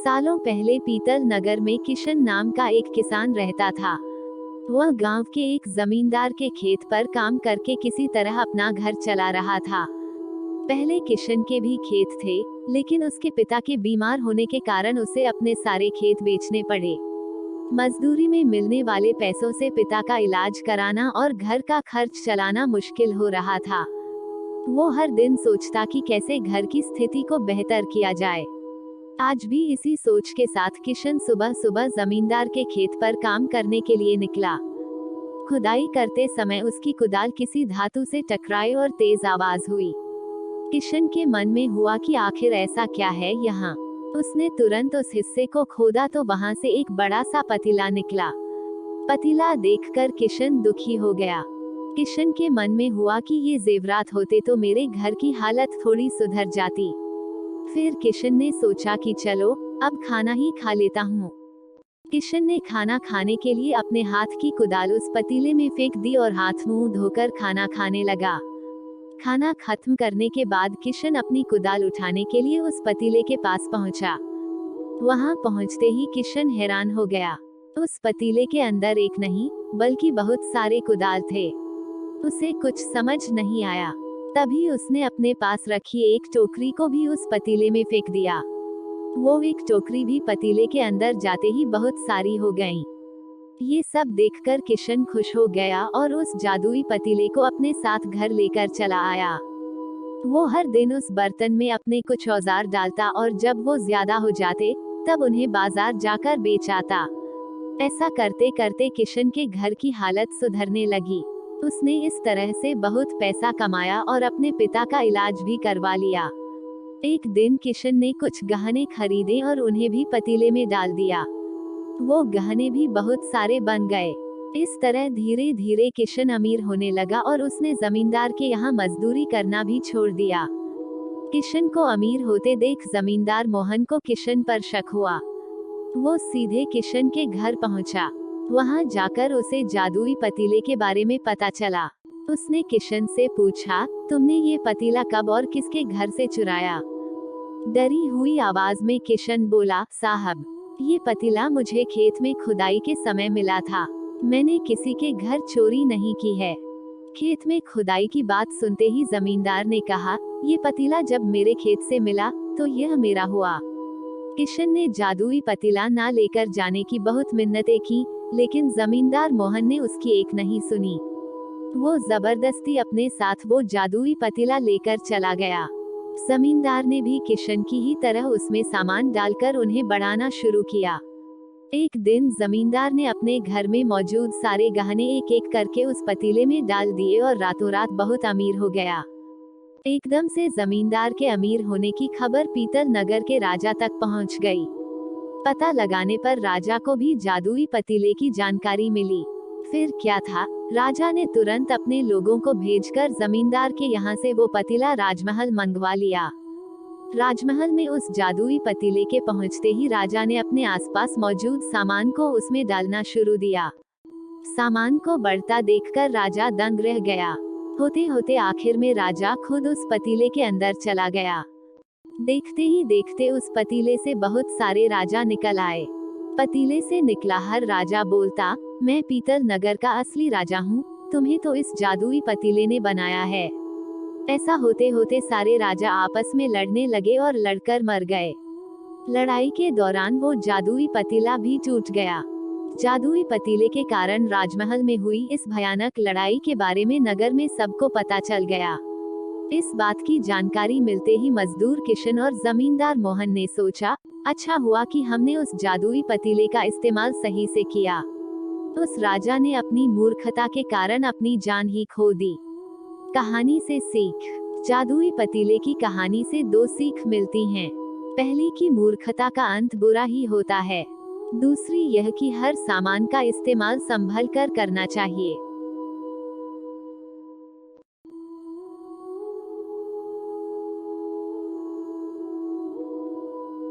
सालों पहले पीतल नगर में किशन नाम का एक किसान रहता था। वह गांव के एक जमींदार के खेत पर काम करके किसी तरह अपना घर चला रहा था। पहले किशन के भी खेत थे, लेकिन उसके पिता के बीमार होने के कारण उसे अपने सारे खेत बेचने पड़े। मजदूरी में मिलने वाले पैसों से पिता का इलाज कराना और घर का खर्च चलाना मुश्किल हो रहा था। वो हर दिन सोचता कि कैसे घर की स्थिति को बेहतर किया जाए। आज भी इसी सोच के साथ किशन सुबह सुबह जमींदार के खेत पर काम करने के लिए निकला। खुदाई करते समय उसकी कुदाल किसी धातु से टकराई और तेज आवाज हुई। किशन के मन में हुआ कि आखिर ऐसा क्या है यहाँ। उसने तुरंत उस हिस्से को खोदा तो वहाँ से एक बड़ा सा पतीला निकला। पतीला देखकर किशन दुखी हो गया। किशन के मन में हुआ कि ये जेवरात होते तो मेरे घर की हालत थोड़ी सुधर जाती। फिर किशन ने सोचा कि चलो अब खाना ही खा लेता हूँ। किशन ने खाना खाने के लिए अपने हाथ की कुदाल उस पतीले में फेंक दी और हाथ मुंह धोकर खाना खाने लगा। खाना खत्म करने के बाद किशन अपनी कुदाल उठाने के लिए उस पतीले के पास पहुंचा। वहां पहुंचते ही किशन हैरान हो गया। उस पतीले के अंदर एक नहीं बल्कि बहुत सारे कुदाल थे। उसे कुछ समझ नहीं आया। तभी उसने अपने पास रखी एक टोकरी को भी उस पतीले में फेंक दिया। वो एक टोकरी भी पतीले के अंदर जाते ही बहुत सारी हो गईं। ये सब देखकर किशन खुश हो गया और उस जादुई पतीले को अपने साथ घर लेकर चला आया। वो हर दिन उस बर्तन में अपने कुछ औजार डालता और जब वो ज्यादा हो जाते तब उन्हें बाजार जाकर बेच आता। ऐसा करते करते किशन के घर की हालत सुधरने लगी। उसने इस तरह से बहुत पैसा कमाया और अपने पिता का इलाज भी करवा लिया। एक दिन किशन ने कुछ गहने खरीदे और उन्हें भी पतीले में डाल दिया। वो गहने भी बहुत सारे बन गए। इस तरह धीरे धीरे किशन अमीर होने लगा और उसने जमींदार के यहाँ मजदूरी करना भी छोड़ दिया। किशन को अमीर होते देख जमींदार मोहन को किशन पर शक हुआ। वो सीधे किशन के घर पहुंचा। वहां जाकर उसे जादुई पतीले के बारे में पता चला। उसने किशन से पूछा, तुमने ये पतीला कब और किसके घर से चुराया? डरी हुई आवाज में किशन बोला, साहब, ये पतीला मुझे खेत में खुदाई के समय मिला था। मैंने किसी के घर चोरी नहीं की है। खेत में खुदाई की बात सुनते ही जमींदार ने कहा, ये पतीला जब मेरे खेत से मिला तो यह मेरा हुआ। किशन ने जादुई पतीला ना लेकर जाने की बहुत मिन्नतें की, लेकिन जमींदार मोहन ने उसकी एक नहीं सुनी। वो जबरदस्ती अपने साथ वो जादुई पतीला लेकर चला गया। जमींदार ने भी किशन की ही तरह उसमें सामान डालकर उन्हें बढ़ाना शुरू किया। एक दिन जमींदार ने अपने घर में मौजूद सारे गहने एक एक करके उस पतीले में डाल दिए और रातों रात बहुत अमीर हो गया। एकदम से जमींदार के अमीर होने की खबर पीतल नगर के राजा तक पहुंच गई। पता लगाने पर राजा को भी जादुई पतीले की जानकारी मिली। फिर क्या था, राजा ने तुरंत अपने लोगों को भेजकर जमींदार के यहाँ से वो पतीला राजमहल मंगवा लिया। राजमहल में उस जादुई पतीले के पहुँचते ही राजा ने अपने आसपास मौजूद सामान को उसमें डालना शुरू दिया। सामान को बढ़ता देखकर राजा दंग रह गया। होते होते आखिर में राजा खुद उस पतीले के अंदर चला गया। देखते ही देखते उस पतीले से बहुत सारे राजा निकल आए। पतीले से निकला हर राजा बोलता, मैं पीतल नगर का असली राजा हूँ, तुम्हें तो इस जादुई पतीले ने बनाया है। ऐसा होते होते सारे राजा आपस में लड़ने लगे और लड़कर मर गए। लड़ाई के दौरान वो जादुई पतीला भी टूट गया। जादुई पतीले के कारण राजमहल में हुई इस भयानक लड़ाई के बारे में नगर में सबको पता चल गया। इस बात की जानकारी मिलते ही मजदूर किशन और जमींदार मोहन ने सोचा, अच्छा हुआ कि हमने उस जादुई पतीले का इस्तेमाल सही से किया। उस राजा ने अपनी मूर्खता के कारण अपनी जान ही खो दी। कहानी से सीख। जादुई पतीले की कहानी से दो सीख मिलती हैं। पहली कि मूर्खता का अंत बुरा ही होता है। दूसरी यह कि हर सामान का इस्तेमाल संभल कर करना चाहिए।